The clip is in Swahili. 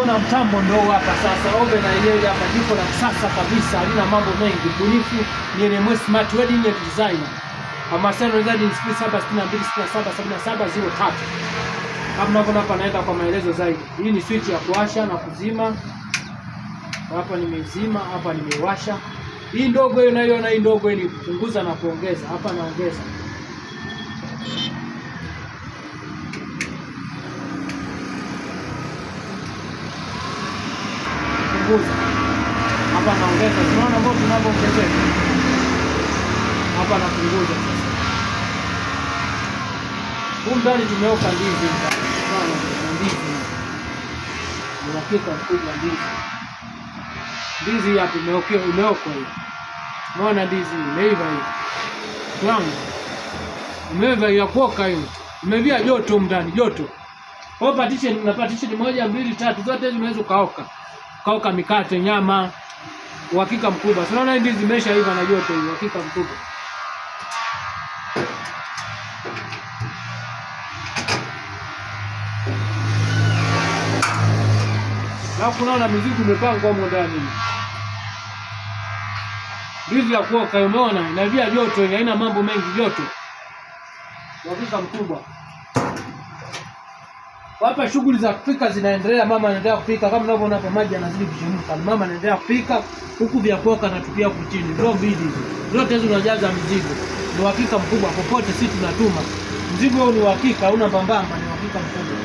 unavyoona mtambo ndio hapa sasa. Oven na yeye hapa jiko la kisasa kabisa, halina mambo mengi. Bunifu ni NMS Smart Wedding Designer. Kwa mawasiliano zaidi 0762677703. Kama unavyoona hapa naenda kwa maelezo zaidi. Hii ni switch ya kuwasha na kuzima. Hapa nimezima, hapa nimewasha. Hii ndogo hiyo unaiona, hii ndogo hii ni kupunguza na kuongeza. Hapa naongeza. Hapa naongeza. Tunaona moto unapoongezeka. Hapa napunguza sasa. Huko ndani tumeoka ndizi ndani. Tunaona ndizi. Unapika kubwa ndizi. Ndizi hapa imeoka hii. Unaona ndizi imeiva hii. Tunaona. Imeiva ya kuoka hii. Imevia joto ndani, joto. Kwa partition na partition 1 2 3 zote zinaweza kaoka mikate, nyama, uhakika mkubwa. Unaona ndizi zimeshaiva na joto hiyo, uhakika mkubwa. Na kunaona mizigo imepangwa huko ndani. Ndizi ya kuoka umeona, inavia joto, haina mambo mengi, joto. Uhakika mkubwa. Hapa shughuli za kupika zinaendelea, mama anaendelea kupika kama unavyoona hapa, maji yanazidi kuchemka. Mama anaendelea kupika huku vya kuoka anatupia huku chini. Ndio mbili hizo. Zote hizo unajaza mzigo. Ni uhakika mkubwa, popote sisi tunatuma. Mzigo huu ni uhakika, hauna mbambamba, ni uhakika mkubwa.